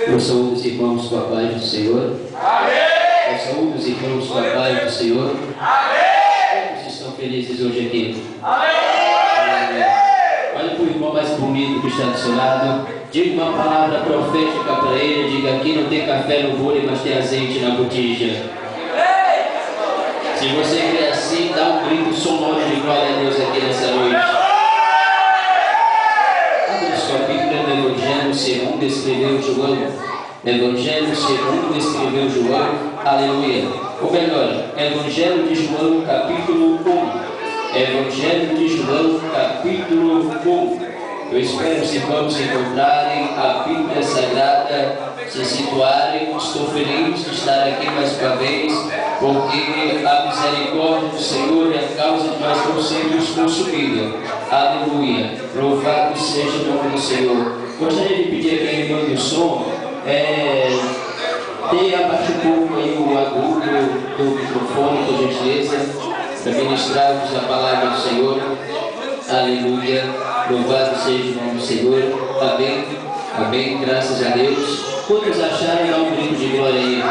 Eu saúdo os irmãos com a paz do Senhor. Amém. Eu saúdo os irmãos com a paz do Senhor. Amém. Quantos estão felizes hoje aqui? Amém. Olha para o irmão mais bonito que está do seu lado. Diga uma palavra profética para ele. Diga: aqui não tem café no bule, mas tem azeite na botija. Se você crê assim, dá um grito sonoro de glória a Deus aqui nessa noite. Abra sua Bíblia no Evangelho segundo escreveu João. Evangelho segundo escreveu João. Aleluia. Ou melhor, Evangelho de João, capítulo 1. Evangelho de João, capítulo 1. Eu espero os irmãos encontrarem a Bíblia Sagrada, se situarem. Estou feliz de estar aqui mais uma vez, porque a misericórdia do Senhor é a causa de nós não sermos consumidos. Aleluia. Louvado seja o nome do Senhor. Gostaria de pedir aqui a irmã do som, abaixe um pouco aí o agudo do microfone, por gentileza, para ministrarmos a palavra do Senhor. Aleluia. Louvado seja o nome do Senhor. Amém. Amém. Graças a Deus. Quantos acharam? Dá um grito de glória aí.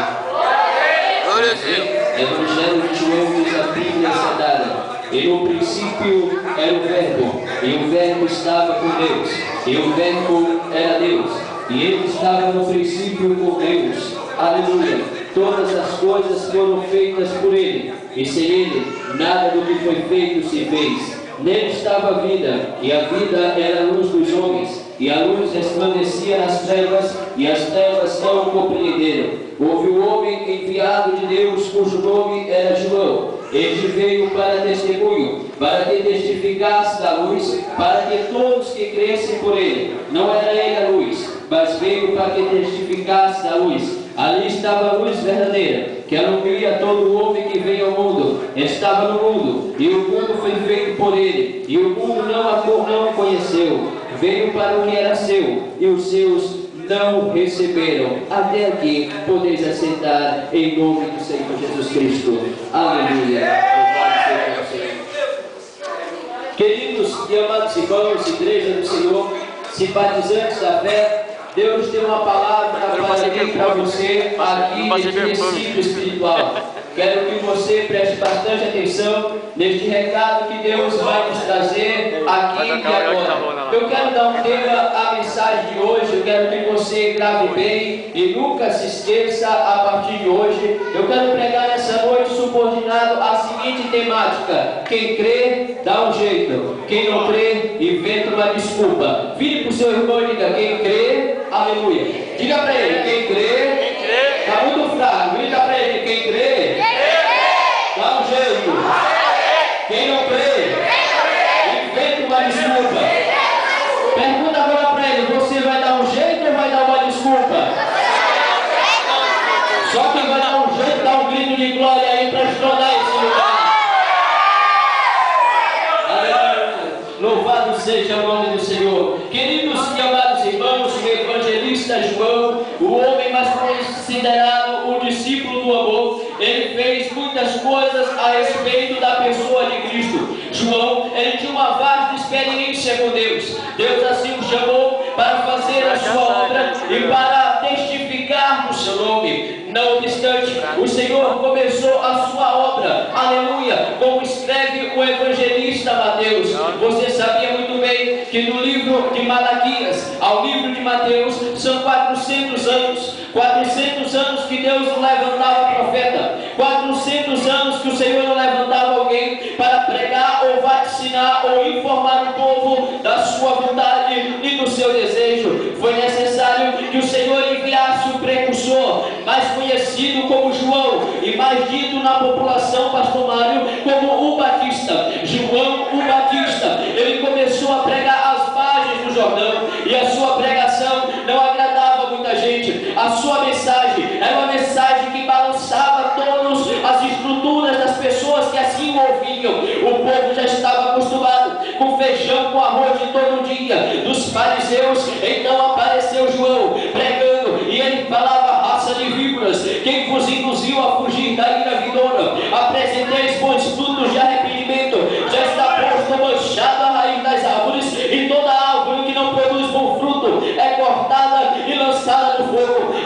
Glória a Deus. Evangelho de João diz a Bíblia Sagrada: e no princípio era o Verbo, e o Verbo estava com Deus, e o Verbo era Deus, e ele estava no princípio com Deus. Aleluia. Todas as coisas foram feitas por ele, e sem ele nada do que foi feito se fez. Nele estava a vida, e a vida era a luz dos homens, e a luz resplandecia nas trevas, e as trevas não o compreenderam. Houve um homem enviado de Deus, cujo nome era João. Ele veio para testemunho, para que testificasse da luz, para que todos que crescem por ele. Não era ele a luz, mas veio para que testificasse da luz. Ali estava a luz verdadeira, que alumbria todo homem que veio ao mundo. Estava no mundo, e o mundo foi feito por ele, e o mundo não o conheceu. Veio para o que era seu, e os seus não receberam. Até aqui podeis assentar em nome do Senhor Jesus Cristo. Aleluia. Queridos e amados irmãos, igreja do Senhor, simpatizantes da fé, Deus tem uma palavra para mim, para você, aqui nesse ciclo espiritual. Quero que você preste bastante atenção neste recado que Deus vai nos trazer aqui e agora. Eu quero dar um tema à mensagem de hoje. Eu quero que você grave bem e nunca se esqueça a partir de hoje. Eu quero pregar nessa noite subordinado à seguinte temática: quem crê, dá um jeito. Quem não crê, inventa uma desculpa. Vire para o seu irmão e diga: quem crê, aleluia. Diga para ele: quem crê, está muito fraco. Diga para ele: quem crê, dá um jeito. Quem não crê, inventa uma desculpa. Pergunta agora para ele: você vai dar um jeito ou vai dar uma desculpa? Só quem vai dar um jeito, dá um grito de glória aí para estourar esse lugar. Louvado seja o nome do Senhor. Queridos e amados irmãos, o evangelista João, o homem mais considerado o discípulo do amor, ele fez muitas coisas a respeito da pessoa de Cristo. João, ele tinha uma vasta experiência com Deus. Deus assim o chamou para fazer a sua obra e para testificar no seu nome. Não obstante, o Senhor começou a sua obra, aleluia, como escreve o evangelista Mateus. Você sabia muito bem que no livro de Malaquias ao livro de Mateus são 400 anos. 400 anos que Deus não levantava profeta, 400 anos que o Senhor não levantava alguém para pregar ou vaticinar ou informar o povo da sua vontade e do seu desejo. Foi necessário que o Senhor enviasse o precursor, mais conhecido como João e mais dito na população, pastor Mário, como o Batista. João o Batista, ele começou a pregar às margens do Jordão, e a sua pregação não agradava muita gente. A sua mensagem era uma mensagem que balançava todas as estruturas das pessoas que assim o ouviam. O povo já estava acostumado com feijão com arroz de todo dia dos fariseus. Então apareceu João pregando, e ele falava: raça de víboras, quem vos induziu a fugir da ira vindoura? Apresenteis bons frutos de arrependimento. Já está posto manchado a raiz das árvores, e toda árvore que não produz bom fruto é cortada e lançada no fogo.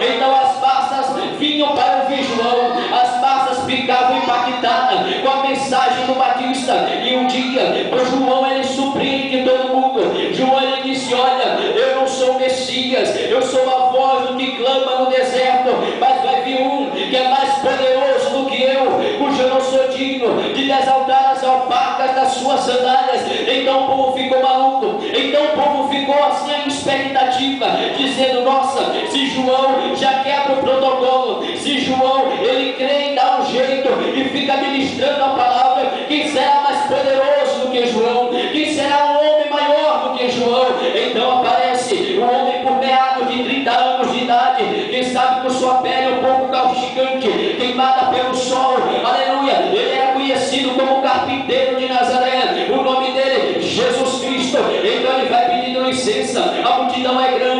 Messias, eu sou a voz do que clama no deserto, mas vai vir um que é mais poderoso do que eu, cujo eu não sou digno de desaltar as alpacas das suas sandálias. Então o povo ficou maluco, então o povo ficou assim em expectativa, dizendo: nossa, se João já quebra o protocolo, se João ele crê em dar um jeito e fica ministrando a palavra, quem será mais poderoso do que João? Quem será um homem maior do que João? Então aparece um homem por meados de 30 anos de idade, quem sabe com sua pele um pouco causticante, queimada pelo sol, aleluia. Ele era conhecido como o carpinteiro de Nazaré, o nome dele Jesus Cristo. Então ele vai pedindo licença, a multidão é grande,